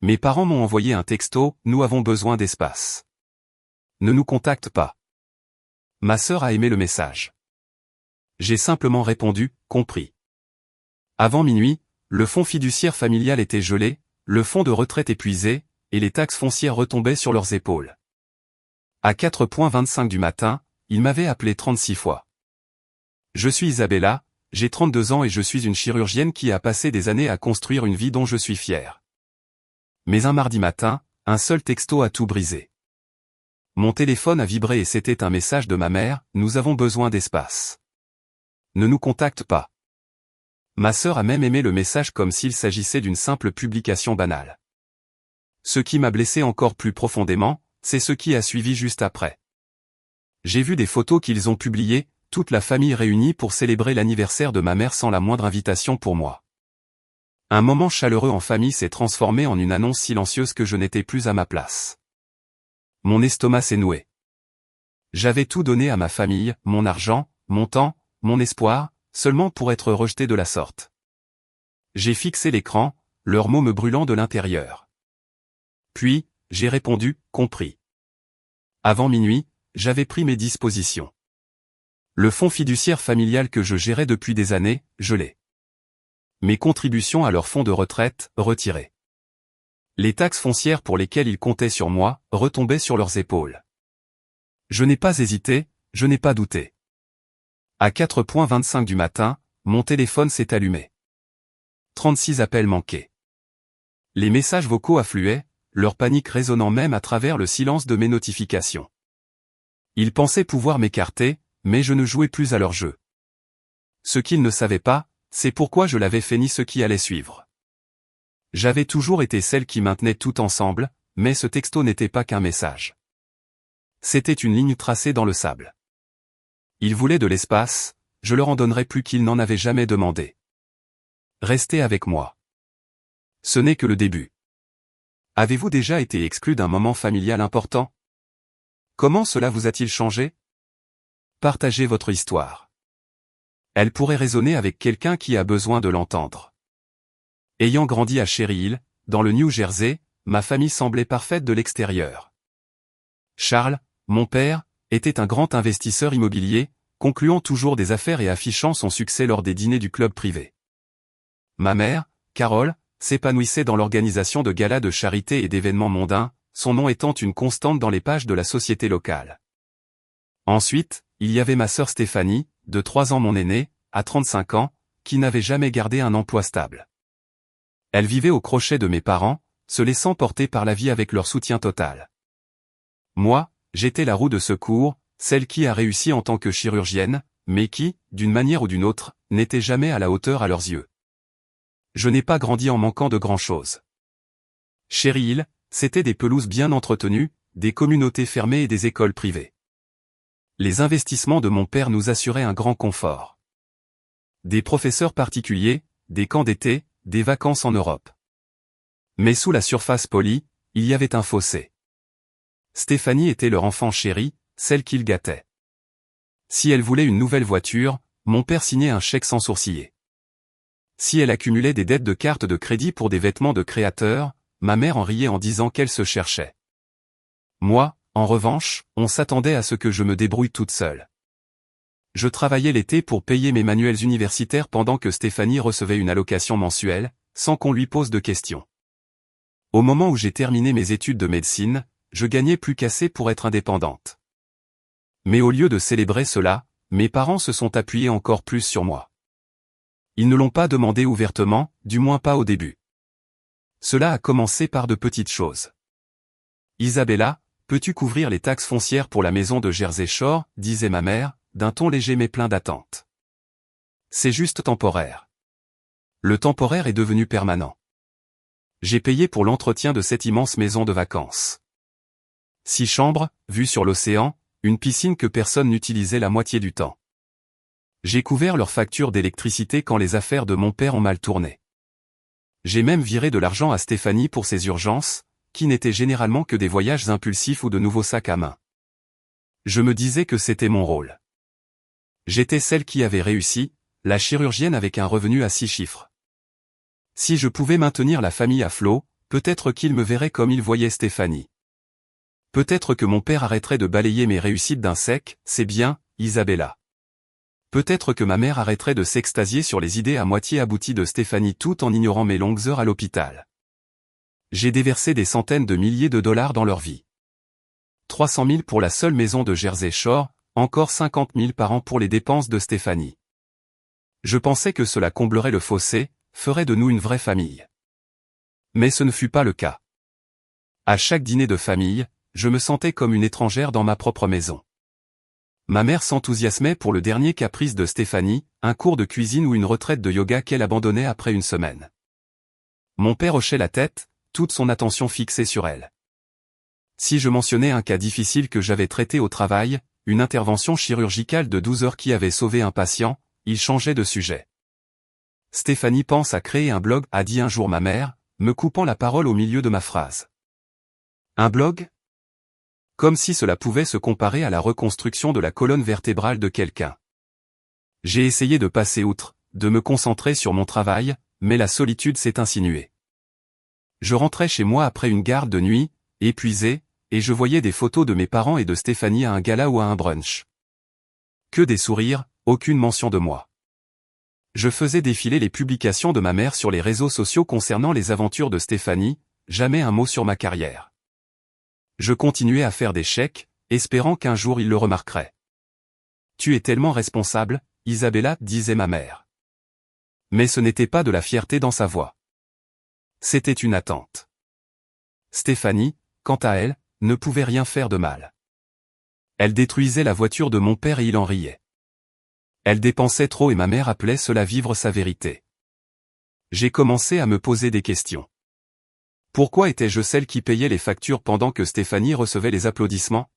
Mes parents m'ont envoyé un texto, nous avons besoin d'espace. Ne nous contacte pas. Ma sœur a aimé le message. J'ai simplement répondu, compris. Avant minuit, le fonds fiduciaire familial était gelé, le fonds de retraite épuisé, et les taxes foncières retombaient sur leurs épaules. À 4h25 du matin, ils m'avaient appelé 36 fois. Je suis Isabella, j'ai 32 ans et je suis une chirurgienne qui a passé des années à construire une vie dont je suis fier. Mais un mardi matin, un seul texto a tout brisé. Mon téléphone a vibré et c'était un message de ma mère, nous avons besoin d'espace. Ne nous contacte pas. Ma sœur a même aimé le message comme s'il s'agissait d'une simple publication banale. Ce qui m'a blessé encore plus profondément, c'est ce qui a suivi juste après. J'ai vu des photos qu'ils ont publiées, toute la famille réunie pour célébrer l'anniversaire de ma mère sans la moindre invitation pour moi. Un moment chaleureux en famille s'est transformé en une annonce silencieuse que je n'étais plus à ma place. Mon estomac s'est noué. J'avais tout donné à ma famille, mon argent, mon temps, mon espoir, seulement pour être rejeté de la sorte. J'ai fixé l'écran, leurs mots me brûlant de l'intérieur. Puis, j'ai répondu, compris. Avant minuit, j'avais pris mes dispositions. Le fonds fiduciaire familial que je gérais depuis des années, je l'ai. Mes contributions à leur fonds de retraite, retirées. Les taxes foncières pour lesquelles ils comptaient sur moi, retombaient sur leurs épaules. Je n'ai pas hésité, je n'ai pas douté. À 4h25 du matin, mon téléphone s'est allumé. 36 appels manqués. Les messages vocaux affluaient, leur panique résonnant même à travers le silence de mes notifications. Ils pensaient pouvoir m'écarter, mais je ne jouais plus à leur jeu. Ce qu'ils ne savaient pas, c'est pourquoi je l'avais fait ni ce qui allait suivre. J'avais toujours été celle qui maintenait tout ensemble, mais ce texto n'était pas qu'un message. C'était une ligne tracée dans le sable. Ils voulaient de l'espace, je leur en donnerais plus qu'ils n'en avaient jamais demandé. Restez avec moi. Ce n'est que le début. Avez-vous déjà été exclu d'un moment familial important? Comment cela vous a-t-il changé? Partagez votre histoire. Elle pourrait résonner avec quelqu'un qui a besoin de l'entendre. Ayant grandi à Cherry Hill, dans le New Jersey, ma famille semblait parfaite de l'extérieur. Charles, mon père, était un grand investisseur immobilier, concluant toujours des affaires et affichant son succès lors des dîners du club privé. Ma mère, Carole, s'épanouissait dans l'organisation de galas de charité et d'événements mondains, son nom étant une constante dans les pages de la société locale. Ensuite, il y avait ma sœur Stéphanie, de 3 ans mon aînée, à 35 ans, qui n'avait jamais gardé un emploi stable. Elle vivait au crochet de mes parents, se laissant porter par la vie avec leur soutien total. Moi, j'étais la roue de secours, celle qui a réussi en tant que chirurgienne, mais qui, d'une manière ou d'une autre, n'était jamais à la hauteur à leurs yeux. Je n'ai pas grandi en manquant de grand-chose. Cherry Hill, c'était des pelouses bien entretenues, des communautés fermées et des écoles privées. Les investissements de mon père nous assuraient un grand confort. Des professeurs particuliers, des camps d'été, des vacances en Europe. Mais sous la surface polie, il y avait un fossé. Stéphanie était leur enfant chéri, celle qu'il gâtait. Si elle voulait une nouvelle voiture, mon père signait un chèque sans sourciller. Si elle accumulait des dettes de cartes de crédit pour des vêtements de créateurs, ma mère en riait en disant qu'elle se cherchait. Moi, en revanche, on s'attendait à ce que je me débrouille toute seule. Je travaillais l'été pour payer mes manuels universitaires pendant que Stéphanie recevait une allocation mensuelle, sans qu'on lui pose de questions. Au moment où j'ai terminé mes études de médecine, je gagnais plus qu'assez pour être indépendante. Mais au lieu de célébrer cela, mes parents se sont appuyés encore plus sur moi. Ils ne l'ont pas demandé ouvertement, du moins pas au début. Cela a commencé par de petites choses. Isabella, peux-tu couvrir les taxes foncières pour la maison de Jersey Shore, disait ma mère, d'un ton léger mais plein d'attente. C'est juste temporaire. Le temporaire est devenu permanent. J'ai payé pour l'entretien de cette immense maison de vacances. 6 chambres, vue sur l'océan, une piscine que personne n'utilisait la moitié du temps. J'ai couvert leurs factures d'électricité quand les affaires de mon père ont mal tourné. J'ai même viré de l'argent à Stéphanie pour ses urgences, qui n'étaient généralement que des voyages impulsifs ou de nouveaux sacs à main. Je me disais que c'était mon rôle. J'étais celle qui avait réussi, la chirurgienne avec un revenu à 6 chiffres. Si je pouvais maintenir la famille à flot, Peut-être qu'il me verrait comme il voyait Stéphanie. Peut-être que mon père arrêterait de balayer mes réussites d'un sec, c'est bien, Isabella. Peut-être que ma mère arrêterait de s'extasier sur les idées à moitié abouties de Stéphanie tout en ignorant mes longues heures à l'hôpital. J'ai déversé des centaines de milliers de dollars dans leur vie. 300 000 pour la seule maison de Jersey Shore, encore 50 000 par an pour les dépenses de Stéphanie. Je pensais que cela comblerait le fossé, ferait de nous une vraie famille. Mais ce ne fut pas le cas. À chaque dîner de famille, je me sentais comme une étrangère dans ma propre maison. Ma mère s'enthousiasmait pour le dernier caprice de Stéphanie, un cours de cuisine ou une retraite de yoga qu'elle abandonnait après une semaine. Mon père hochait la tête, toute son attention fixée sur elle. Si je mentionnais un cas difficile que j'avais traité au travail, une intervention chirurgicale de 12 heures qui avait sauvé un patient, il changeait de sujet. Stéphanie pense à créer un blog, a dit un jour ma mère, me coupant la parole au milieu de ma phrase. Un blog ? Comme si cela pouvait se comparer à la reconstruction de la colonne vertébrale de quelqu'un. J'ai essayé de passer outre, de me concentrer sur mon travail, mais la solitude s'est insinuée. Je rentrais chez moi après une garde de nuit, épuisé, et je voyais des photos de mes parents et de Stéphanie à un gala ou à un brunch. Que des sourires, aucune mention de moi. Je faisais défiler les publications de ma mère sur les réseaux sociaux concernant les aventures de Stéphanie, jamais un mot sur ma carrière. Je continuais à faire des chèques, espérant qu'un jour il le remarquerait. Tu es tellement responsable, Isabella, disait ma mère. Mais ce n'était pas de la fierté dans sa voix. C'était une attente. Stéphanie, quant à elle, ne pouvait rien faire de mal. Elle détruisait la voiture de mon père et il en riait. Elle dépensait trop et ma mère appelait cela vivre sa vérité. J'ai commencé à me poser des questions. Pourquoi étais-je celle qui payait les factures pendant que Stéphanie recevait les applaudissements?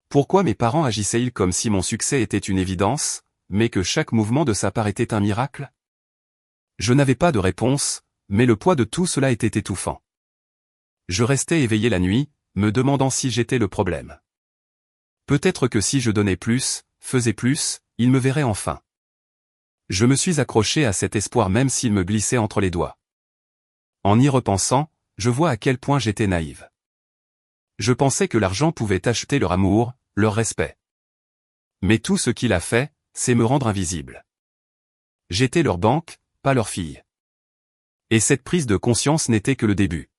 Pourquoi mes parents agissaient-ils comme si mon succès était une évidence, mais que chaque mouvement de sa part était un miracle? Je n'avais pas de réponse, mais le poids de tout cela était étouffant. Je restais éveillé la nuit, me demandant si j'étais le problème. Peut-être que si je donnais plus, faisais plus, il me verrait enfin. Je me suis accroché à cet espoir même s'il me glissait entre les doigts. En y repensant, je vois à quel point j'étais naïve. Je pensais que l'argent pouvait acheter leur amour, leur respect. Mais tout ce qu'il a fait, c'est me rendre invisible. J'étais leur banque, pas leur fille. Et cette prise de conscience n'était que le début.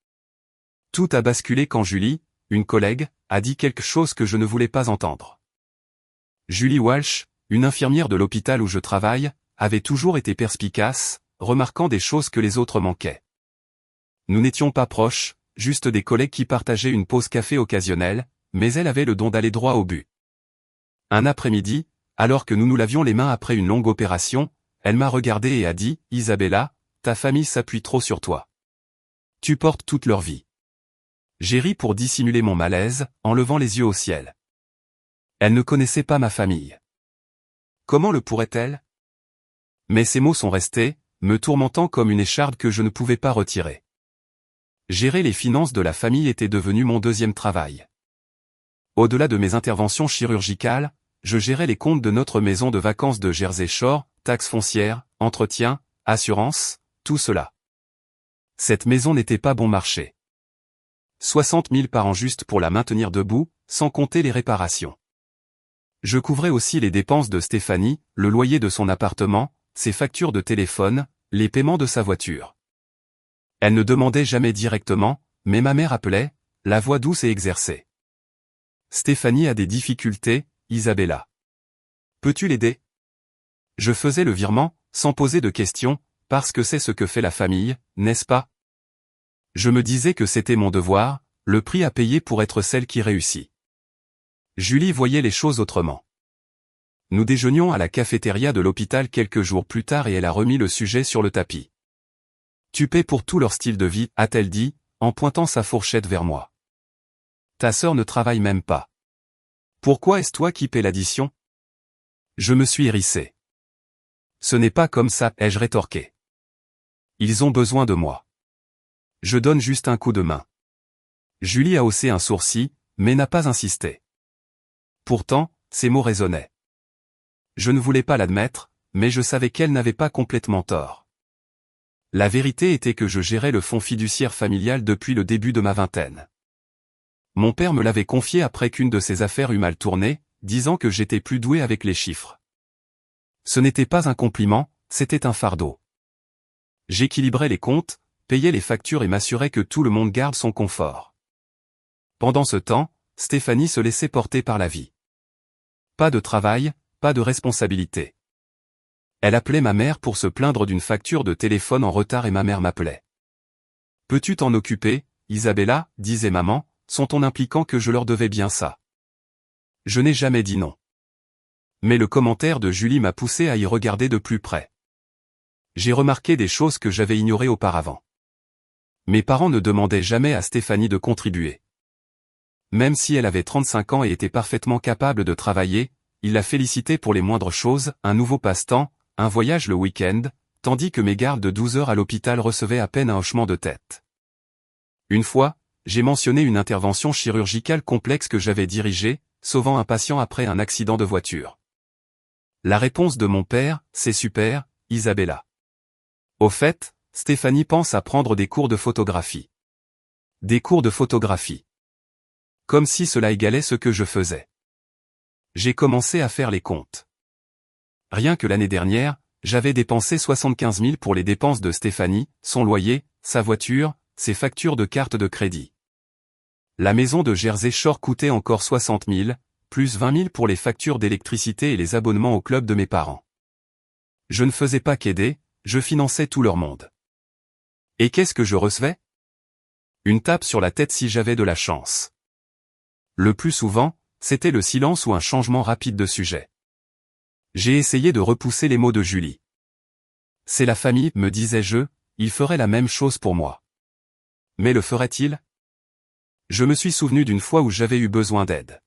Tout a basculé quand Julie, une collègue, a dit quelque chose que je ne voulais pas entendre. Julie Walsh, une infirmière de l'hôpital où je travaille, avait toujours été perspicace, remarquant des choses que les autres manquaient. Nous n'étions pas proches, juste des collègues qui partageaient une pause café occasionnelle, mais elle avait le don d'aller droit au but. Un après-midi, alors que nous nous lavions les mains après une longue opération, elle m'a regardé et a dit « Isabella, ta famille s'appuie trop sur toi. Tu portes toute leur vie. » J'ai ri pour dissimuler mon malaise, en levant les yeux au ciel. Elle ne connaissait pas ma famille. Comment le pourrait-elle? Mais ces mots sont restés, me tourmentant comme une écharde que je ne pouvais pas retirer. Gérer les finances de la famille était devenu mon deuxième travail. Au-delà de mes interventions chirurgicales, je gérais les comptes de notre maison de vacances de Jersey Shore, taxes foncières, entretien, assurance, tout cela. Cette maison n'était pas bon marché. 60 000 par an juste pour la maintenir debout, sans compter les réparations. Je couvrais aussi les dépenses de Stéphanie, le loyer de son appartement, ses factures de téléphone, les paiements de sa voiture. Elle ne demandait jamais directement, mais ma mère appelait, la voix douce et exercée. Stéphanie a des difficultés, Isabella. Peux-tu l'aider? Je faisais le virement, sans poser de questions, parce que c'est ce que fait la famille, n'est-ce pas? Je me disais que c'était mon devoir, le prix à payer pour être celle qui réussit. Julie voyait les choses autrement. Nous déjeunions à la cafétéria de l'hôpital quelques jours plus tard et elle a remis le sujet sur le tapis. Tu paies pour tout leur style de vie, a-t-elle dit, en pointant sa fourchette vers moi. Ta sœur ne travaille même pas. Pourquoi est-ce toi qui paies l'addition? Je me suis hérissé. Ce n'est pas comme ça, ai-je rétorqué. Ils ont besoin de moi. Je donne juste un coup de main. Julie a haussé un sourcil, mais n'a pas insisté. Pourtant, ces mots résonnaient. Je ne voulais pas l'admettre, mais je savais qu'elle n'avait pas complètement tort. La vérité était que je gérais le fonds fiduciaire familial depuis le début de ma vingtaine. Mon père me l'avait confié après qu'une de ses affaires eût mal tourné, disant que j'étais plus doué avec les chiffres. Ce n'était pas un compliment, c'était un fardeau. J'équilibrais les comptes, payais les factures et m'assurais que tout le monde garde son confort. Pendant ce temps, Stéphanie se laissait porter par la vie. Pas de travail, pas de responsabilité. Elle appelait ma mère pour se plaindre d'une facture de téléphone en retard et ma mère m'appelait. « Peux-tu t'en occuper, Isabella ?» disait maman, son ton impliquant que je leur devais bien ça. Je n'ai jamais dit non. Mais le commentaire de Julie m'a poussé à y regarder de plus près. J'ai remarqué des choses que j'avais ignorées auparavant. Mes parents ne demandaient jamais à Stéphanie de contribuer. Même si elle avait 35 ans et était parfaitement capable de travailler, ils la félicitaient pour les moindres choses, un nouveau passe-temps, un voyage le week-end, tandis que mes gardes de 12 heures à l'hôpital recevaient à peine un hochement de tête. Une fois, j'ai mentionné une intervention chirurgicale complexe que j'avais dirigée, sauvant un patient après un accident de voiture. La réponse de mon père, « C'est super, Isabella. Au fait, Stéphanie pense à prendre des cours de photographie. » Des cours de photographie. Comme si cela égalait ce que je faisais. J'ai commencé à faire les comptes. Rien que l'année dernière, j'avais dépensé 75 000 pour les dépenses de Stéphanie, son loyer, sa voiture, ses factures de carte de crédit. La maison de Jersey Shore coûtait encore 60 000, plus 20 000 pour les factures d'électricité et les abonnements au club de mes parents. Je ne faisais pas qu'aider, je finançais tout leur monde. Et qu'est-ce que je recevais? Une tape sur la tête si j'avais de la chance. Le plus souvent, c'était le silence ou un changement rapide de sujet. J'ai essayé de repousser les mots de Julie. C'est la famille, me disais-je, il ferait la même chose pour moi. Mais le ferait-il? Je me suis souvenu d'une fois où j'avais eu besoin d'aide.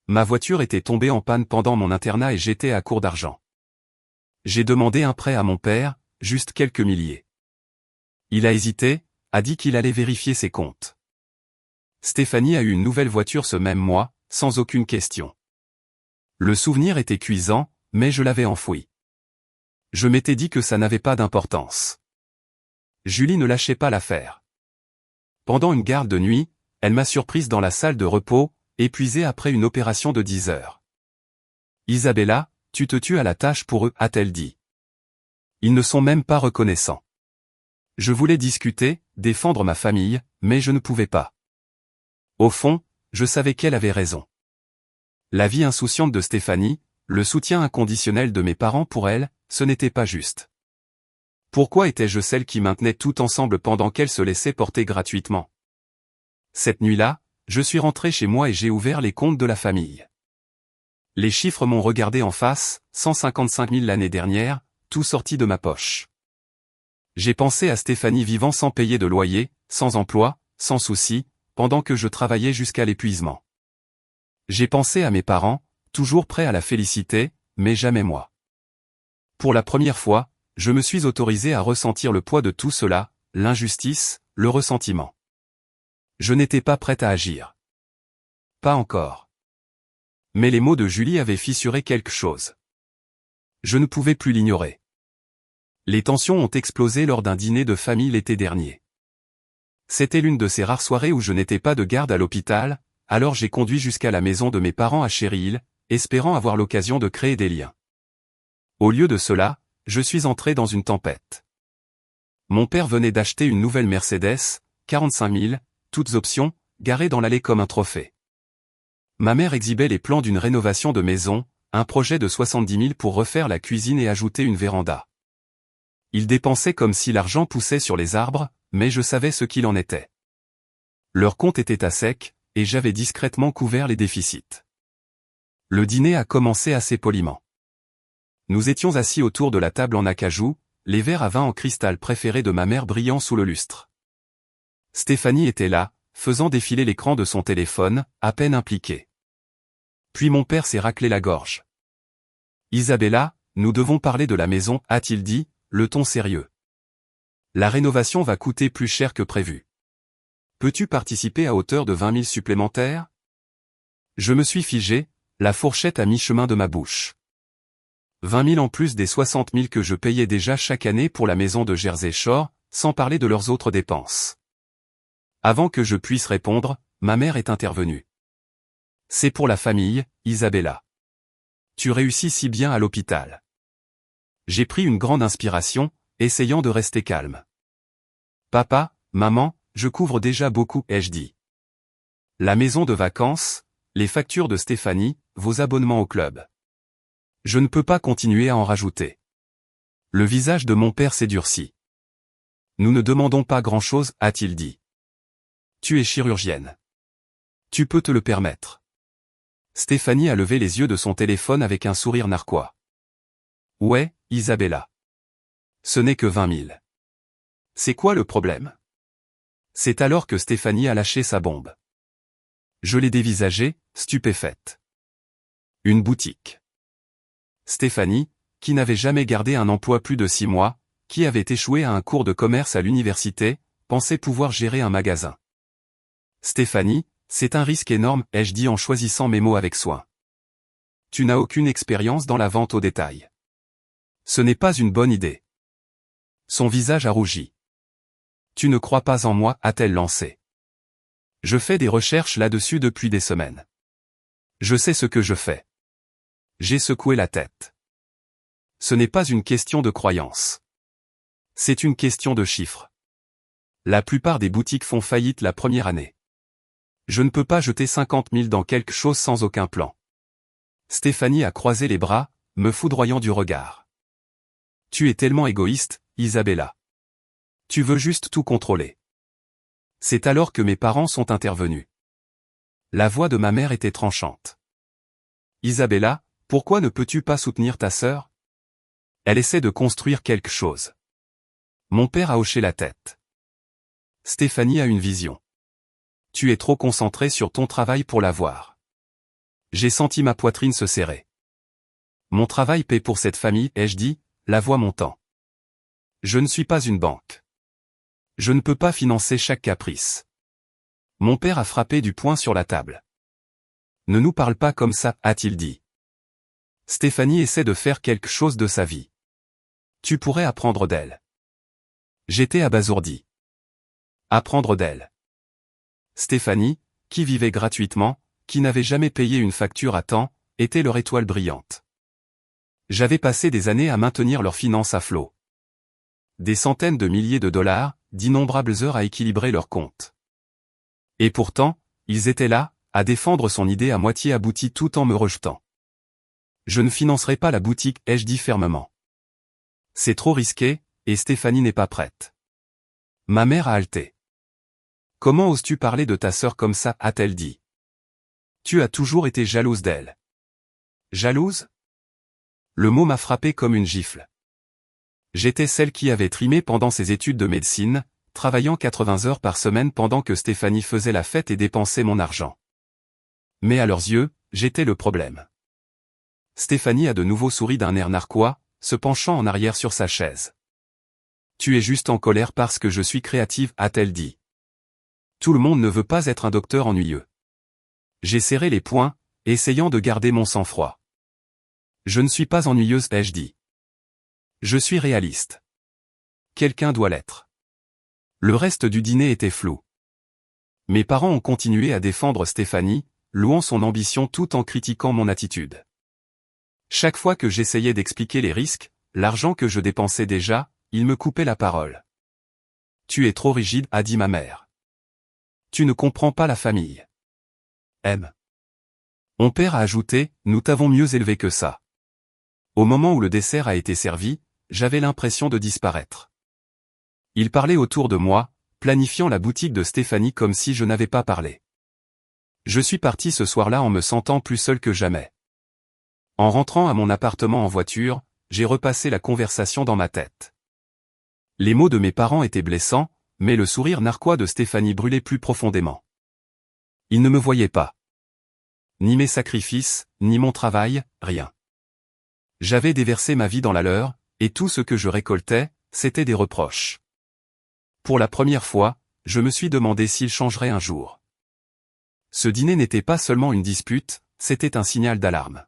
Ma voiture était tombée en panne pendant mon internat et j'étais à court d'argent. J'ai demandé un prêt à mon père, juste quelques milliers. Il a hésité, a dit qu'il allait vérifier ses comptes. Stéphanie a eu une nouvelle voiture ce même mois, sans aucune question. Le souvenir était cuisant, mais je l'avais enfoui. Je m'étais dit que ça n'avait pas d'importance. Julie ne lâchait pas l'affaire. Pendant une garde de nuit, elle m'a surprise dans la salle de repos, épuisée après une opération de 10 heures. « Isabella, tu te tues à la tâche pour eux », a-t-elle dit. Ils ne sont même pas reconnaissants. Je voulais discuter, défendre ma famille, mais je ne pouvais pas. Au fond, je savais qu'elle avait raison. La vie insouciante de Stéphanie, le soutien inconditionnel de mes parents pour elle, ce n'était pas juste. Pourquoi étais-je celle qui maintenait tout ensemble pendant qu'elle se laissait porter gratuitement? Cette nuit-là, je suis rentré chez moi et j'ai ouvert les comptes de la famille. Les chiffres m'ont regardé en face, 155 000 l'année dernière, tout sorti de ma poche. J'ai pensé à Stéphanie vivant sans payer de loyer, sans emploi, sans souci, pendant que je travaillais jusqu'à l'épuisement. J'ai pensé à mes parents, toujours prêts à la féliciter, mais jamais moi. Pour la première fois, je me suis autorisé à ressentir le poids de tout cela, l'injustice, le ressentiment. Je n'étais pas prête à agir. Pas encore. Mais les mots de Julie avaient fissuré quelque chose. Je ne pouvais plus l'ignorer. Les tensions ont explosé lors d'un dîner de famille l'été dernier. C'était l'une de ces rares soirées où je n'étais pas de garde à l'hôpital, alors j'ai conduit jusqu'à la maison de mes parents à Cherry Hill, espérant avoir l'occasion de créer des liens. Au lieu de cela, je suis entré dans une tempête. Mon père venait d'acheter une nouvelle Mercedes, 45 000, toutes options, garée dans l'allée comme un trophée. Ma mère exhibait les plans d'une rénovation de maison, un projet de 70 000 pour refaire la cuisine et ajouter une véranda. Ils dépensaient comme si l'argent poussait sur les arbres, mais je savais ce qu'il en était. Leur compte était à sec, et j'avais discrètement couvert les déficits. Le dîner a commencé assez poliment. Nous étions assis autour de la table en acajou, les verres à vin en cristal préférés de ma mère brillant sous le lustre. Stéphanie était là, faisant défiler l'écran de son téléphone, à peine impliquée. Puis mon père s'est raclé la gorge. « Isabella, nous devons parler de la maison », a-t-il dit, le ton sérieux. « La rénovation va coûter plus cher que prévu. Peux-tu participer à hauteur de 20 000 supplémentaires ?» Je me suis figé, la fourchette à mi-chemin de ma bouche. 20 000 en plus des 60 000 que je payais déjà chaque année pour la maison de Jersey Shore, sans parler de leurs autres dépenses. Avant que je puisse répondre, ma mère est intervenue. C'est pour la famille, Isabella. Tu réussis si bien à l'hôpital. J'ai pris une grande inspiration, essayant de rester calme. Papa, maman, je couvre déjà beaucoup, ai-je dit. La maison de vacances, les factures de Stéphanie, vos abonnements au club. Je ne peux pas continuer à en rajouter. Le visage de mon père s'est durci. Nous ne demandons pas grand-chose, a-t-il dit. Tu es chirurgienne. Tu peux te le permettre. Stéphanie a levé les yeux de son téléphone avec un sourire narquois. Ouais, Isabella. Ce n'est que 20 000. C'est quoi le problème? C'est alors que Stéphanie a lâché sa bombe. Je l'ai dévisagée, stupéfaite. Une boutique. Stéphanie, qui n'avait jamais gardé un emploi plus de 6 mois, qui avait échoué à un cours de commerce à l'université, pensait pouvoir gérer un magasin. Stéphanie, c'est un risque énorme, ai-je dit en choisissant mes mots avec soin. Tu n'as aucune expérience dans la vente au détail. Ce n'est pas une bonne idée. Son visage a rougi. Tu ne crois pas en moi, a-t-elle lancé. Je fais des recherches là-dessus depuis des semaines. Je sais ce que je fais. J'ai secoué la tête. Ce n'est pas une question de croyance. C'est une question de chiffres. La plupart des boutiques font faillite la première année. Je ne peux pas jeter 50 000 dans quelque chose sans aucun plan. Stéphanie a croisé les bras, me foudroyant du regard. Tu es tellement égoïste, Isabella. Tu veux juste tout contrôler. C'est alors que mes parents sont intervenus. La voix de ma mère était tranchante. Isabella, pourquoi ne peux-tu pas soutenir ta sœur? Elle essaie de construire quelque chose. Mon père a hoché la tête. Stéphanie a une vision. Tu es trop concentré sur ton travail pour la voir. J'ai senti ma poitrine se serrer. Mon travail paie pour cette famille, ai-je dit, la voix montant. Je ne suis pas une banque. Je ne peux pas financer chaque caprice. Mon père a frappé du poing sur la table. Ne nous parle pas comme ça, a-t-il dit. Stéphanie essaie de faire quelque chose de sa vie. Tu pourrais apprendre d'elle. J'étais abasourdi. Apprendre d'elle. Stéphanie, qui vivait gratuitement, qui n'avait jamais payé une facture à temps, était leur étoile brillante. J'avais passé des années à maintenir leurs finances à flot. Des centaines de milliers de dollars, d'innombrables heures à équilibrer leurs comptes. Et pourtant, ils étaient là, à défendre son idée à moitié aboutie tout en me rejetant. Je ne financerai pas la boutique, ai-je dit fermement. C'est trop risqué, et Stéphanie n'est pas prête. Ma mère a halté. Comment oses-tu parler de ta sœur comme ça, a-t-elle dit. Tu as toujours été jalouse d'elle. Jalouse? Le mot m'a frappé comme une gifle. J'étais celle qui avait trimé pendant ses études de médecine, travaillant 80 heures par semaine pendant que Stéphanie faisait la fête et dépensait mon argent. Mais à leurs yeux, j'étais le problème. Stéphanie a de nouveau souri d'un air narquois, se penchant en arrière sur sa chaise. Tu es juste en colère parce que je suis créative, a-t-elle dit. Tout le monde ne veut pas être un docteur ennuyeux. J'ai serré les poings, essayant de garder mon sang-froid. Je ne suis pas ennuyeuse, ai-je dit. Je suis réaliste. Quelqu'un doit l'être. Le reste du dîner était flou. Mes parents ont continué à défendre Stéphanie, louant son ambition tout en critiquant mon attitude. Chaque fois que j'essayais d'expliquer les risques, l'argent que je dépensais déjà, ils me coupaient la parole. Tu es trop rigide, a dit ma mère. Tu ne comprends pas la famille. M. Mon père a ajouté, nous t'avons mieux élevé que ça. Au moment où le dessert a été servi, j'avais l'impression de disparaître. Il parlait autour de moi, planifiant la boutique de Stéphanie comme si je n'avais pas parlé. Je suis parti ce soir-là en me sentant plus seul que jamais. En rentrant à mon appartement en voiture, j'ai repassé la conversation dans ma tête. Les mots de mes parents étaient blessants, mais le sourire narquois de Stéphanie brûlait plus profondément. Ils ne me voyaient pas. Ni mes sacrifices, ni mon travail, rien. J'avais déversé ma vie dans la leur, et tout ce que je récoltais, c'était des reproches. Pour la première fois, je me suis demandé s'ils changeraient un jour. Ce dîner n'était pas seulement une dispute, c'était un signal d'alarme.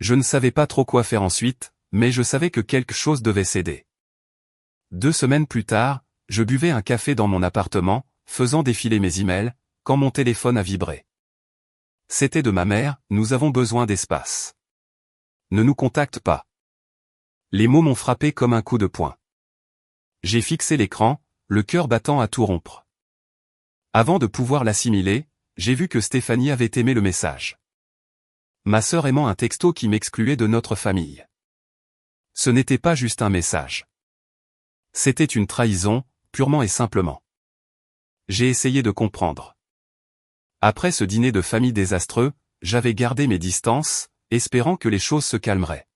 Je ne savais pas trop quoi faire ensuite, mais je savais que quelque chose devait céder. 2 semaines plus tard, je buvais un café dans mon appartement, faisant défiler mes emails, quand mon téléphone a vibré. C'était de ma mère, nous avons besoin d'espace. Ne nous contacte pas. Les mots m'ont frappé comme un coup de poing. J'ai fixé l'écran, le cœur battant à tout rompre. Avant de pouvoir l'assimiler, j'ai vu que Stéphanie avait aimé le message. Ma sœur aimant un texto qui m'excluait de notre famille. Ce n'était pas juste un message. C'était une trahison, purement et simplement. J'ai essayé de comprendre. Après ce dîner de famille désastreux, j'avais gardé mes distances, espérant que les choses se calmeraient.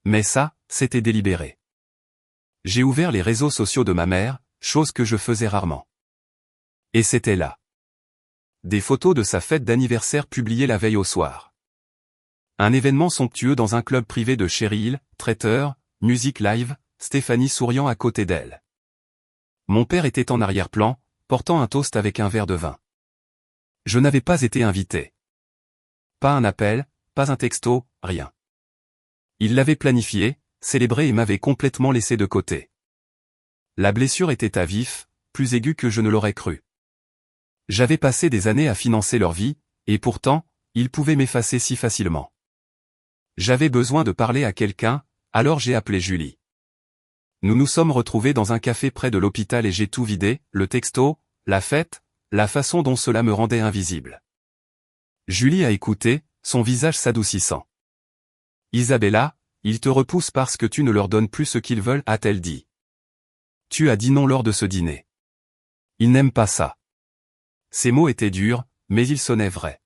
Mais ça, c'était délibéré. J'ai ouvert les réseaux sociaux de ma mère, chose que je faisais rarement. Et c'était là. Des photos de sa fête d'anniversaire publiées la veille au soir. Un événement somptueux dans un club privé de Cherry Hill, traiteur, musique live, Stéphanie souriant à côté d'elle. Mon père était en arrière-plan, portant un toast avec un verre de vin. Je n'avais pas été invité. Pas un appel, pas un texto, rien. Il l'avait planifié, célébré et m'avait complètement laissé de côté. La blessure était à vif, plus aiguë que je ne l'aurais cru. J'avais passé des années à financer leur vie, et pourtant, ils pouvaient m'effacer si facilement. J'avais besoin de parler à quelqu'un, alors j'ai appelé Julie. Nous nous sommes retrouvés dans un café près de l'hôpital et j'ai tout vidé, le texto, la fête, la façon dont cela me rendait invisible. Julie a écouté, son visage s'adoucissant. Isabella, ils te repoussent parce que tu ne leur donnes plus ce qu'ils veulent, a-t-elle dit. Tu as dit non lors de ce dîner. Ils n'aiment pas ça. Ces mots étaient durs, mais ils sonnaient vrais.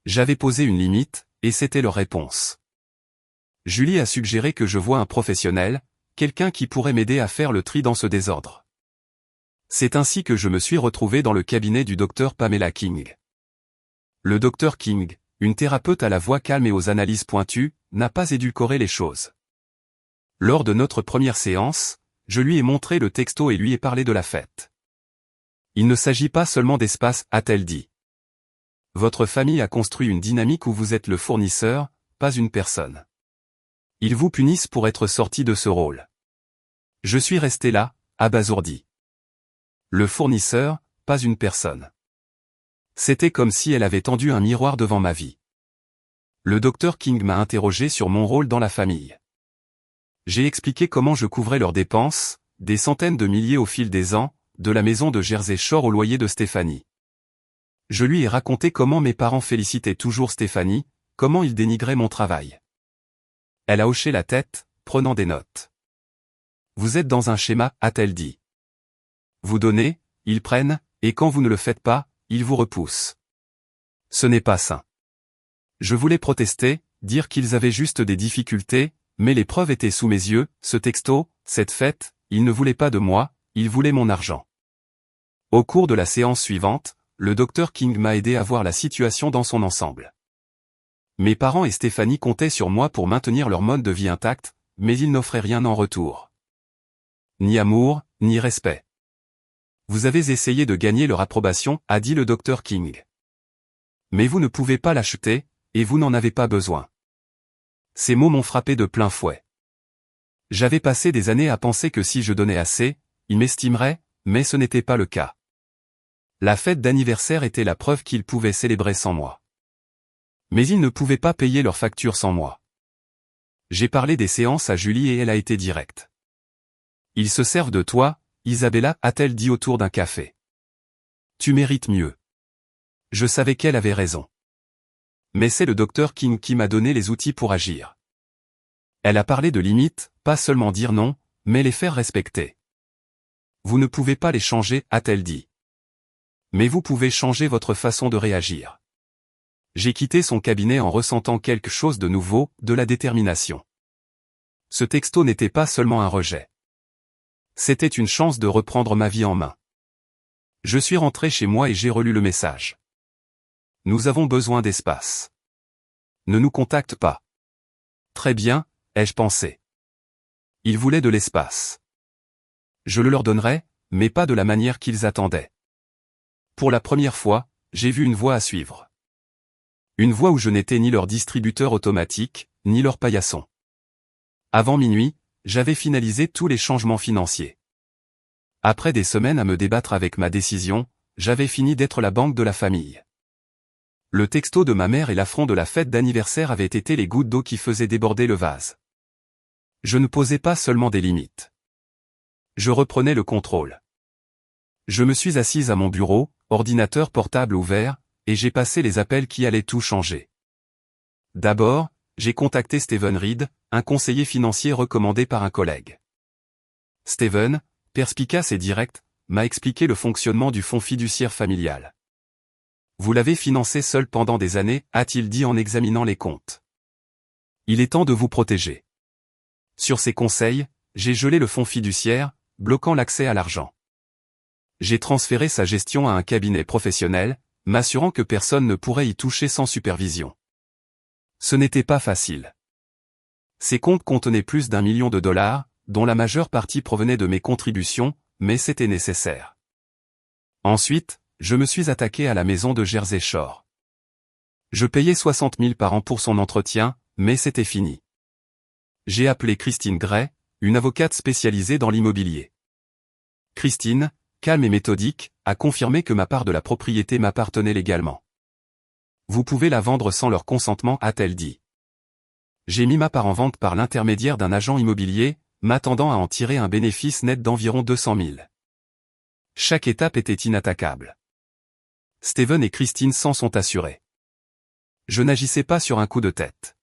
J'avais posé une limite, et c'était leur réponse. Julie a suggéré que je voie un professionnel, quelqu'un qui pourrait m'aider à faire le tri dans ce désordre. C'est ainsi que je me suis retrouvé dans le cabinet du docteur Pamela King. Le docteur King, une thérapeute à la voix calme et aux analyses pointues, n'a pas édulcoré les choses. Lors de notre première séance, je lui ai montré le texto et lui ai parlé de la fête. Il ne s'agit pas seulement d'espace, a-t-elle dit. Votre famille a construit une dynamique où vous êtes le fournisseur, pas une personne. Ils vous punissent pour être sorti de ce rôle. Je suis resté là, abasourdi. Le fournisseur, pas une personne. C'était comme si elle avait tendu un miroir devant ma vie. Le docteur King m'a interrogé sur mon rôle dans la famille. J'ai expliqué comment je couvrais leurs dépenses, des centaines de milliers au fil des ans, de la maison de Jersey Shore au loyer de Stéphanie. Je lui ai raconté comment mes parents félicitaient toujours Stéphanie, comment ils dénigraient mon travail. Elle a hoché la tête, prenant des notes. Vous êtes dans un schéma, a-t-elle dit. Vous donnez, ils prennent, et quand vous ne le faites pas, ils vous repoussent. Ce n'est pas sain. Je voulais protester, dire qu'ils avaient juste des difficultés, mais les preuves étaient sous mes yeux, ce texto, cette fête, ils ne voulaient pas de moi, ils voulaient mon argent. Au cours de la séance suivante, le docteur King m'a aidé à voir la situation dans son ensemble. Mes parents et Stéphanie comptaient sur moi pour maintenir leur mode de vie intact, mais ils n'offraient rien en retour. Ni amour, ni respect. Vous avez essayé de gagner leur approbation, a dit le docteur King. Mais vous ne pouvez pas l'acheter, et vous n'en avez pas besoin. Ces mots m'ont frappé de plein fouet. J'avais passé des années à penser que si je donnais assez, ils m'estimeraient, mais ce n'était pas le cas. La fête d'anniversaire était la preuve qu'ils pouvaient célébrer sans moi. Mais ils ne pouvaient pas payer leurs factures sans moi. J'ai parlé des séances à Julie et elle a été directe. Ils se servent de toi, Isabella, a-t-elle dit autour d'un café. Tu mérites mieux. Je savais qu'elle avait raison. Mais c'est le docteur King qui m'a donné les outils pour agir. Elle a parlé de limites, pas seulement dire non, mais les faire respecter. Vous ne pouvez pas les changer, a-t-elle dit. Mais vous pouvez changer votre façon de réagir. J'ai quitté son cabinet en ressentant quelque chose de nouveau, de la détermination. Ce texto n'était pas seulement un rejet. C'était une chance de reprendre ma vie en main. Je suis rentré chez moi et j'ai relu le message. Nous avons besoin d'espace. Ne nous contacte pas. Très bien, ai-je pensé. Ils voulaient de l'espace. Je le leur donnerai, mais pas de la manière qu'ils attendaient. Pour la première fois, j'ai vu une voie à suivre. Une voie où je n'étais ni leur distributeur automatique, ni leur paillasson. Avant minuit, j'avais finalisé tous les changements financiers. Après des semaines à me débattre avec ma décision, j'avais fini d'être la banque de la famille. Le texto de ma mère et l'affront de la fête d'anniversaire avaient été les gouttes d'eau qui faisaient déborder le vase. Je ne posais pas seulement des limites. Je reprenais le contrôle. Je me suis assise à mon bureau, ordinateur portable ouvert, et j'ai passé les appels qui allaient tout changer. D'abord, j'ai contacté Steven Reed, un conseiller financier recommandé par un collègue. Steven, perspicace et direct, m'a expliqué le fonctionnement du fonds fiduciaire familial. Vous l'avez financé seul pendant des années, a-t-il dit en examinant les comptes. Il est temps de vous protéger. Sur ses conseils, j'ai gelé le fonds fiduciaire, bloquant l'accès à l'argent. J'ai transféré sa gestion à un cabinet professionnel, m'assurant que personne ne pourrait y toucher sans supervision. Ce n'était pas facile. Ces comptes contenaient plus d'1 million de dollars, dont la majeure partie provenait de mes contributions, mais c'était nécessaire. Ensuite, je me suis attaqué à la maison de Jersey Shore. Je payais 60 000 par an pour son entretien, mais c'était fini. J'ai appelé Christine Gray, une avocate spécialisée dans l'immobilier. Christine, calme et méthodique, a confirmé que ma part de la propriété m'appartenait légalement. Vous pouvez la vendre sans leur consentement, a-t-elle dit. J'ai mis ma part en vente par l'intermédiaire d'un agent immobilier, m'attendant à en tirer un bénéfice net d'environ 200 000. Chaque étape était inattaquable. Steven et Christine s'en sont assurés. Je n'agissais pas sur un coup de tête.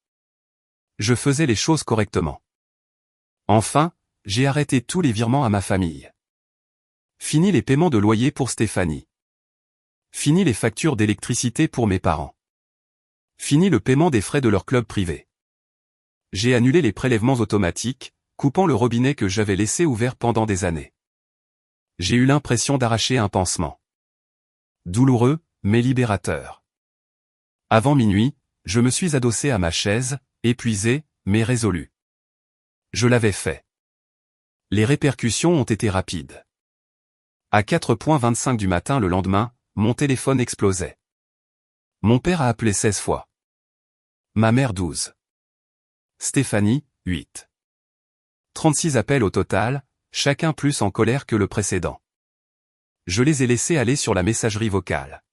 Je faisais les choses correctement. Enfin, j'ai arrêté tous les virements à ma famille. Fini les paiements de loyer pour Stéphanie. Fini les factures d'électricité pour mes parents. Fini le paiement des frais de leur club privé. J'ai annulé les prélèvements automatiques, coupant le robinet que j'avais laissé ouvert pendant des années. J'ai eu l'impression d'arracher un pansement. Douloureux, mais libérateur. Avant minuit, je me suis adossé à ma chaise, épuisé, mais résolu. Je l'avais fait. Les répercussions ont été rapides. À 4h25 du matin le lendemain, mon téléphone explosait. Mon père a appelé 16 fois. Ma mère 12. Stéphanie, 8. 36 appels au total, chacun plus en colère que le précédent. Je les ai laissés aller sur la messagerie vocale.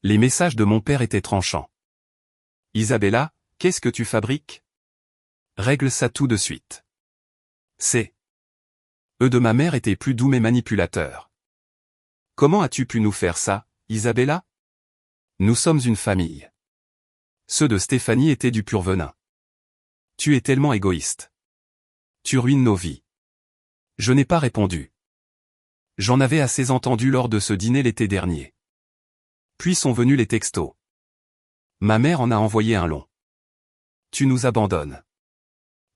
Les messages de mon père étaient tranchants. Isabella, qu'est-ce que tu fabriques? Règle ça tout de suite. Eux de ma mère étaient plus doux mais manipulateurs. Comment as-tu pu nous faire ça, Isabella? Nous sommes une famille. Ceux de Stéphanie étaient du pur venin. Tu es tellement égoïste. Tu ruines nos vies. Je n'ai pas répondu. J'en avais assez entendu lors de ce dîner l'été dernier. Puis sont venus les textos. Ma mère en a envoyé un long. Tu nous abandonnes.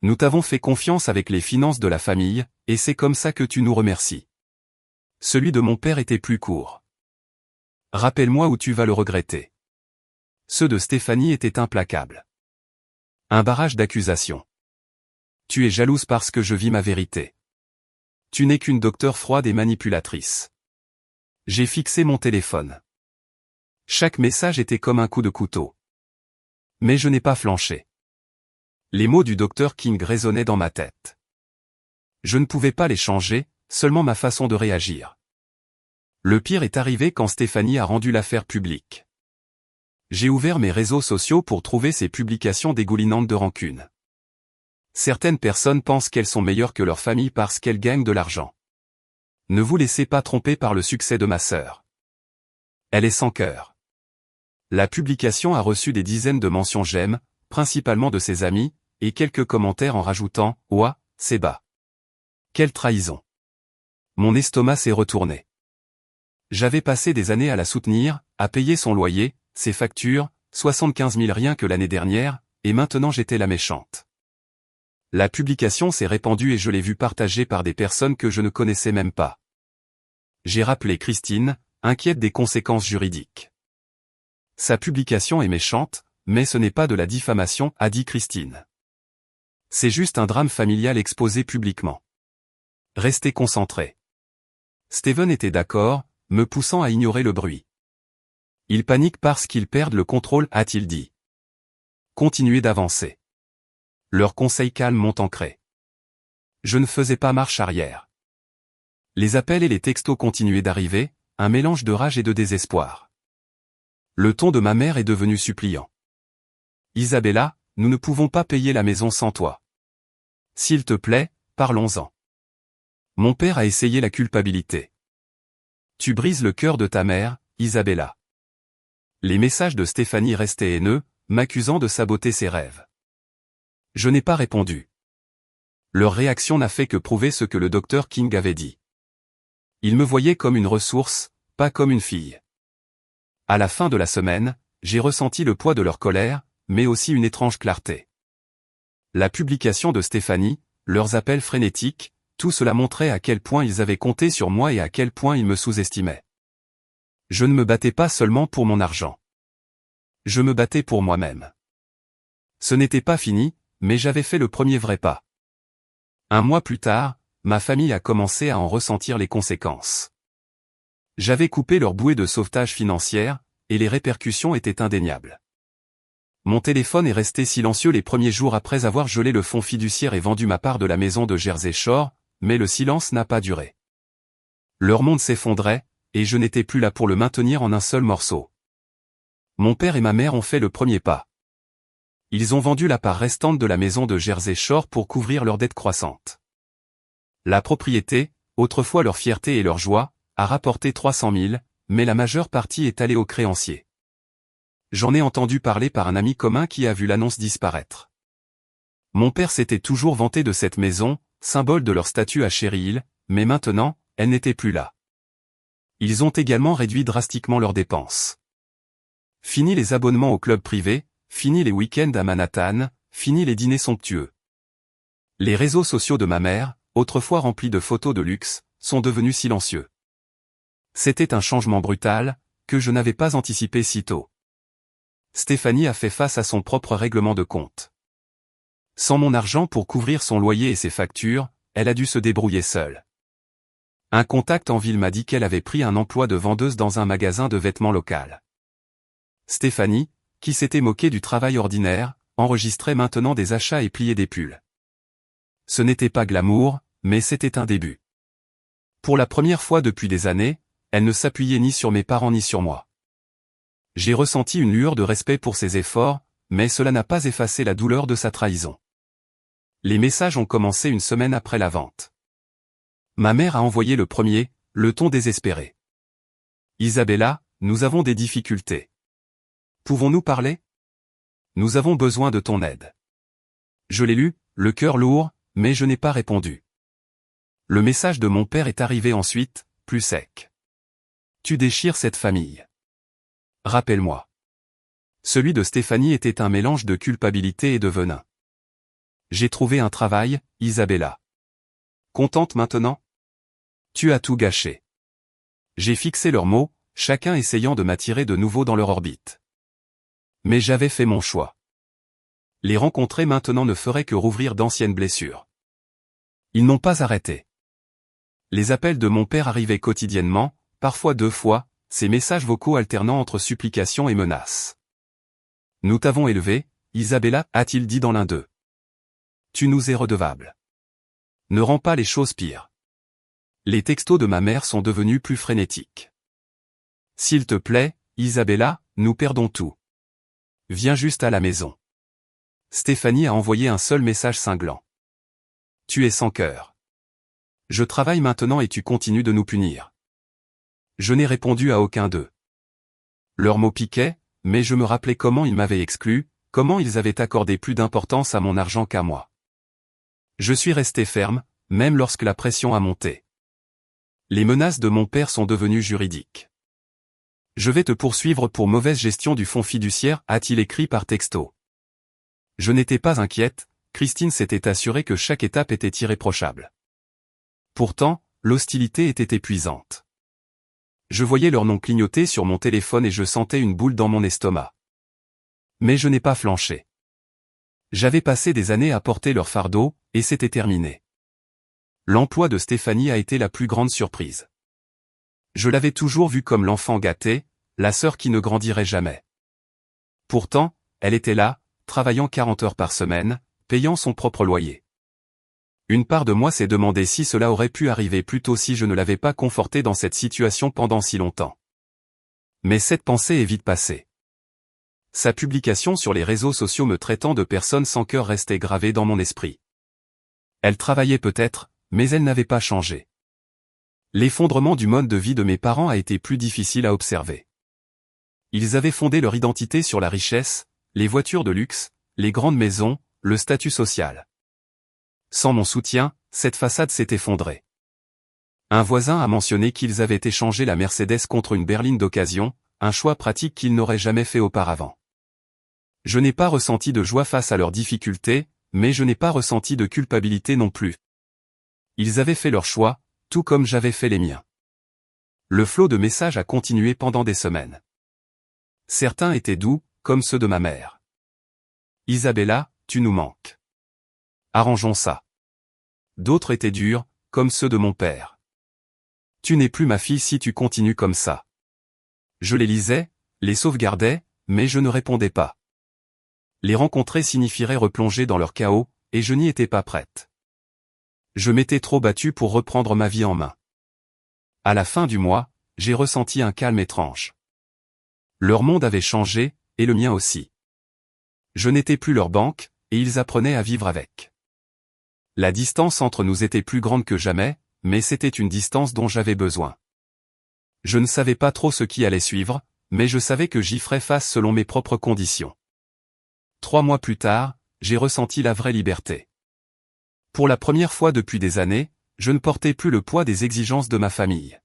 Nous t'avons fait confiance avec les finances de la famille, et c'est comme ça que tu nous remercies. Celui de mon père était plus court. Rappelle-moi où tu vas le regretter. Ceux de Stéphanie étaient implacables. Un barrage d'accusations. Tu es jalouse parce que je vis ma vérité. Tu n'es qu'une docteure froide et manipulatrice. J'ai fixé mon téléphone. Chaque message était comme un coup de couteau. Mais je n'ai pas flanché. Les mots du docteur King résonnaient dans ma tête. Je ne pouvais pas les changer, seulement ma façon de réagir. Le pire est arrivé quand Stéphanie a rendu l'affaire publique. J'ai ouvert mes réseaux sociaux pour trouver ces publications dégoulinantes de rancune. Certaines personnes pensent qu'elles sont meilleures que leur famille parce qu'elles gagnent de l'argent. Ne vous laissez pas tromper par le succès de ma sœur. Elle est sans cœur. La publication a reçu des dizaines de mentions j'aime, principalement de ses amis, et quelques commentaires en rajoutant « Ouah, c'est bas ». Quelle trahison. Mon estomac s'est retourné. J'avais passé des années à la soutenir, à payer son loyer, ses factures, 75 000 rien que l'année dernière, et maintenant j'étais la méchante. La publication s'est répandue et je l'ai vue partagée par des personnes que je ne connaissais même pas. J'ai rappelé Christine, inquiète des conséquences juridiques. Sa publication est méchante, mais ce n'est pas de la diffamation, a dit Christine. C'est juste un drame familial exposé publiquement. Restez concentrés. Steven était d'accord, me poussant à ignorer le bruit. Ils paniquent parce qu'ils perdent le contrôle, a-t-il dit. Continuez d'avancer. Leurs conseils calmes m'ont ancré. Je ne faisais pas marche arrière. Les appels et les textos continuaient d'arriver, un mélange de rage et de désespoir. Le ton de ma mère est devenu suppliant. Isabella, nous ne pouvons pas payer la maison sans toi. S'il te plaît, parlons-en. Mon père a essayé la culpabilité. Tu brises le cœur de ta mère, Isabella. Les messages de Stéphanie restaient haineux, m'accusant de saboter ses rêves. Je n'ai pas répondu. Leur réaction n'a fait que prouver ce que le docteur King avait dit. Ils me voyaient comme une ressource, pas comme une fille. À la fin de la semaine, j'ai ressenti le poids de leur colère, mais aussi une étrange clarté. La publication de Stéphanie, leurs appels frénétiques, tout cela montrait à quel point ils avaient compté sur moi et à quel point ils me sous-estimaient. Je ne me battais pas seulement pour mon argent. Je me battais pour moi-même. Ce n'était pas fini, mais j'avais fait le premier vrai pas. Un mois plus tard, ma famille a commencé à en ressentir les conséquences. J'avais coupé leur bouée de sauvetage financière, et les répercussions étaient indéniables. Mon téléphone est resté silencieux les premiers jours après avoir gelé le fonds fiduciaire et vendu ma part de la maison de Jersey Shore, mais le silence n'a pas duré. Leur monde s'effondrait, et je n'étais plus là pour le maintenir en un seul morceau. Mon père et ma mère ont fait le premier pas. Ils ont vendu la part restante de la maison de Jersey Shore pour couvrir leurs dettes croissantes. La propriété, autrefois leur fierté et leur joie, a rapporté 300 000, mais la majeure partie est allée aux créanciers. J'en ai entendu parler par un ami commun qui a vu l'annonce disparaître. Mon père s'était toujours vanté de cette maison, symbole de leur statut à Cherry Hill, mais maintenant, elle n'était plus là. Ils ont également réduit drastiquement leurs dépenses. Fini les abonnements au club privé, fini les week-ends à Manhattan, fini les dîners somptueux. Les réseaux sociaux de ma mère, autrefois remplis de photos de luxe, sont devenus silencieux. C'était un changement brutal, que je n'avais pas anticipé si tôt. Stéphanie a fait face à son propre règlement de compte. Sans mon argent pour couvrir son loyer et ses factures, elle a dû se débrouiller seule. Un contact en ville m'a dit qu'elle avait pris un emploi de vendeuse dans un magasin de vêtements local. Stéphanie, qui s'était moquée du travail ordinaire, enregistrait maintenant des achats et pliait des pulls. Ce n'était pas glamour, mais c'était un début. Pour la première fois depuis des années, elle ne s'appuyait ni sur mes parents ni sur moi. J'ai ressenti une lueur de respect pour ses efforts, mais cela n'a pas effacé la douleur de sa trahison. Les messages ont commencé une semaine après la vente. Ma mère a envoyé le premier, le ton désespéré. Isabella, nous avons des difficultés. Pouvons-nous parler? Nous avons besoin de ton aide. Je l'ai lu, le cœur lourd, mais je n'ai pas répondu. Le message de mon père est arrivé ensuite, plus sec. Tu déchires cette famille. Rappelle-moi. Celui de Stéphanie était un mélange de culpabilité et de venin. J'ai trouvé un travail, Isabella. Contente maintenant? Tu as tout gâché. J'ai fixé leurs mots, chacun essayant de m'attirer de nouveau dans leur orbite. Mais j'avais fait mon choix. Les rencontrer maintenant ne ferait que rouvrir d'anciennes blessures. Ils n'ont pas arrêté. Les appels de mon père arrivaient quotidiennement, parfois 2 fois, ces messages vocaux alternant entre supplications et menaces. Nous t'avons élevé, Isabella, a-t-il dit dans l'un d'eux. Tu nous es redevable. Ne rends pas les choses pires. Les textos de ma mère sont devenus plus frénétiques. S'il te plaît, Isabella, nous perdons tout. Viens juste à la maison. Stéphanie a envoyé un seul message cinglant. Tu es sans cœur. Je travaille maintenant et tu continues de nous punir. Je n'ai répondu à aucun d'eux. Leurs mots piquaient, mais je me rappelais comment ils m'avaient exclu, comment ils avaient accordé plus d'importance à mon argent qu'à moi. Je suis resté ferme, même lorsque la pression a monté. Les menaces de mon père sont devenues juridiques. Je vais te poursuivre pour mauvaise gestion du fonds fiduciaire, a-t-il écrit par texto. Je n'étais pas inquiète, Christine s'était assurée que chaque étape était irréprochable. Pourtant, l'hostilité était épuisante. Je voyais leur nom clignoter sur mon téléphone et je sentais une boule dans mon estomac. Mais je n'ai pas flanché. J'avais passé des années à porter leur fardeau, et c'était terminé. L'emploi de Stéphanie a été la plus grande surprise. Je l'avais toujours vue comme l'enfant gâté, la sœur qui ne grandirait jamais. Pourtant, elle était là, travaillant 40 heures par semaine, payant son propre loyer. Une part de moi s'est demandé si cela aurait pu arriver plus tôt si je ne l'avais pas confortée dans cette situation pendant si longtemps. Mais cette pensée est vite passée. Sa publication sur les réseaux sociaux me traitant de personne sans cœur restait gravée dans mon esprit. Elle travaillait peut-être, mais elle n'avait pas changé. L'effondrement du mode de vie de mes parents a été plus difficile à observer. Ils avaient fondé leur identité sur la richesse, les voitures de luxe, les grandes maisons, le statut social. Sans mon soutien, cette façade s'est effondrée. Un voisin a mentionné qu'ils avaient échangé la Mercedes contre une berline d'occasion, un choix pratique qu'ils n'auraient jamais fait auparavant. Je n'ai pas ressenti de joie face à leurs difficultés, mais je n'ai pas ressenti de culpabilité non plus. Ils avaient fait leur choix, tout comme j'avais fait les miens. Le flot de messages a continué pendant des semaines. Certains étaient doux, comme ceux de ma mère. Isabella, tu nous manques. Arrangeons ça. D'autres étaient durs, comme ceux de mon père. Tu n'es plus ma fille si tu continues comme ça. Je les lisais, les sauvegardais, mais je ne répondais pas. Les rencontrer signifierait replonger dans leur chaos, et je n'y étais pas prête. Je m'étais trop battue pour reprendre ma vie en main. À la fin du mois, j'ai ressenti un calme étrange. Leur monde avait changé, et le mien aussi. Je n'étais plus leur banque, et ils apprenaient à vivre avec. La distance entre nous était plus grande que jamais, mais c'était une distance dont j'avais besoin. Je ne savais pas trop ce qui allait suivre, mais je savais que j'y ferais face selon mes propres conditions. 3 mois plus tard, j'ai ressenti la vraie liberté. Pour la première fois depuis des années, je ne portais plus le poids des exigences de ma famille.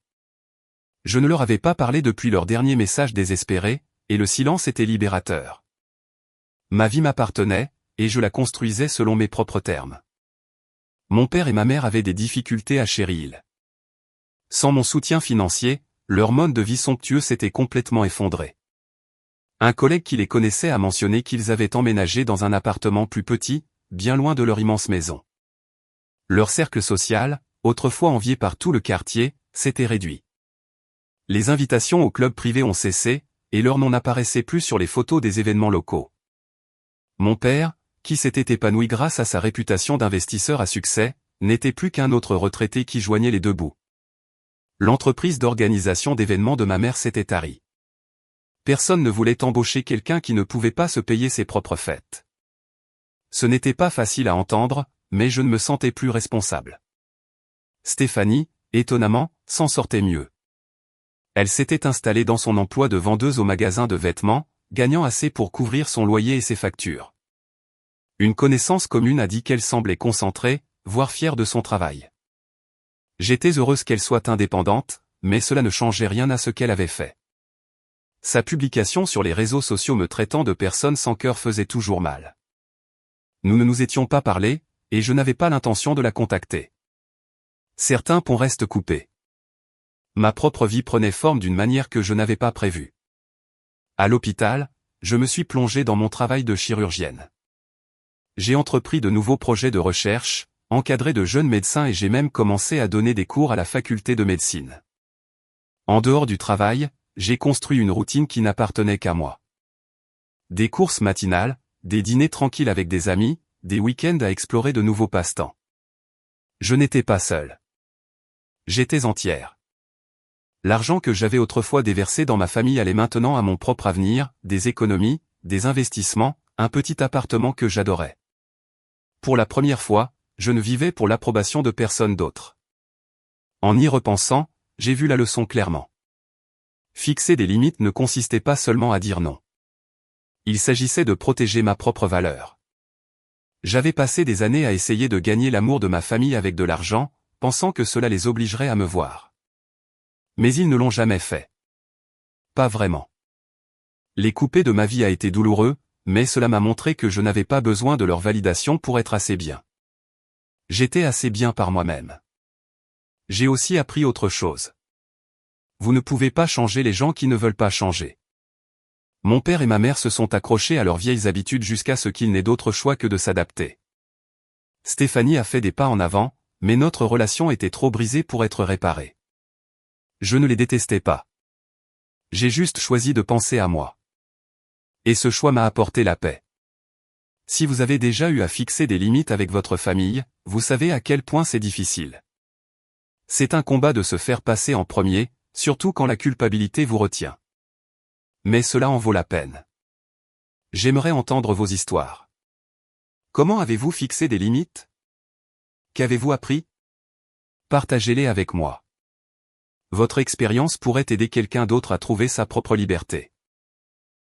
Je ne leur avais pas parlé depuis leur dernier message désespéré, et le silence était libérateur. Ma vie m'appartenait, et je la construisais selon mes propres termes. Mon père et ma mère avaient des difficultés à Cherry-Hill. Sans mon soutien financier, leur mode de vie somptueux s'était complètement effondré. Un collègue qui les connaissait a mentionné qu'ils avaient emménagé dans un appartement plus petit, bien loin de leur immense maison. Leur cercle social, autrefois envié par tout le quartier, s'était réduit. Les invitations au club privé ont cessé, et leur nom n'apparaissait plus sur les photos des événements locaux. Mon père, qui s'était épanoui grâce à sa réputation d'investisseur à succès, n'était plus qu'un autre retraité qui joignait les deux bouts. L'entreprise d'organisation d'événements de ma mère s'était tarie. Personne ne voulait embaucher quelqu'un qui ne pouvait pas se payer ses propres fêtes. Ce n'était pas facile à entendre, mais je ne me sentais plus responsable. Stéphanie, étonnamment, s'en sortait mieux. Elle s'était installée dans son emploi de vendeuse au magasin de vêtements, gagnant assez pour couvrir son loyer et ses factures. Une connaissance commune a dit qu'elle semblait concentrée, voire fière de son travail. J'étais heureuse qu'elle soit indépendante, mais cela ne changeait rien à ce qu'elle avait fait. Sa publication sur les réseaux sociaux me traitant de personne sans cœur faisait toujours mal. Nous ne nous étions pas parlé, et je n'avais pas l'intention de la contacter. Certains ponts restent coupés. Ma propre vie prenait forme d'une manière que je n'avais pas prévue. À l'hôpital, je me suis plongée dans mon travail de chirurgienne. J'ai entrepris de nouveaux projets de recherche, encadré de jeunes médecins et j'ai même commencé à donner des cours à la faculté de médecine. En dehors du travail, j'ai construit une routine qui n'appartenait qu'à moi. Des courses matinales, des dîners tranquilles avec des amis, des week-ends à explorer de nouveaux passe-temps. Je n'étais pas seul. J'étais entière. L'argent que j'avais autrefois déversé dans ma famille allait maintenant à mon propre avenir, des économies, des investissements, un petit appartement que j'adorais. Pour la première fois, je ne vivais pour l'approbation de personne d'autre. En y repensant, j'ai vu la leçon clairement. Fixer des limites ne consistait pas seulement à dire non. Il s'agissait de protéger ma propre valeur. J'avais passé des années à essayer de gagner l'amour de ma famille avec de l'argent, pensant que cela les obligerait à me voir. Mais ils ne l'ont jamais fait. Pas vraiment. Les couper de ma vie a été douloureux, mais cela m'a montré que je n'avais pas besoin de leur validation pour être assez bien. J'étais assez bien par moi-même. J'ai aussi appris autre chose. Vous ne pouvez pas changer les gens qui ne veulent pas changer. Mon père et ma mère se sont accrochés à leurs vieilles habitudes jusqu'à ce qu'il n'ait d'autre choix que de s'adapter. Stéphanie a fait des pas en avant, mais notre relation était trop brisée pour être réparée. Je ne les détestais pas. J'ai juste choisi de penser à moi. Et ce choix m'a apporté la paix. Si vous avez déjà eu à fixer des limites avec votre famille, vous savez à quel point c'est difficile. C'est un combat de se faire passer en premier, surtout quand la culpabilité vous retient. Mais cela en vaut la peine. J'aimerais entendre vos histoires. Comment avez-vous fixé des limites? Qu'avez-vous appris? Partagez-les avec moi. Votre expérience pourrait aider quelqu'un d'autre à trouver sa propre liberté.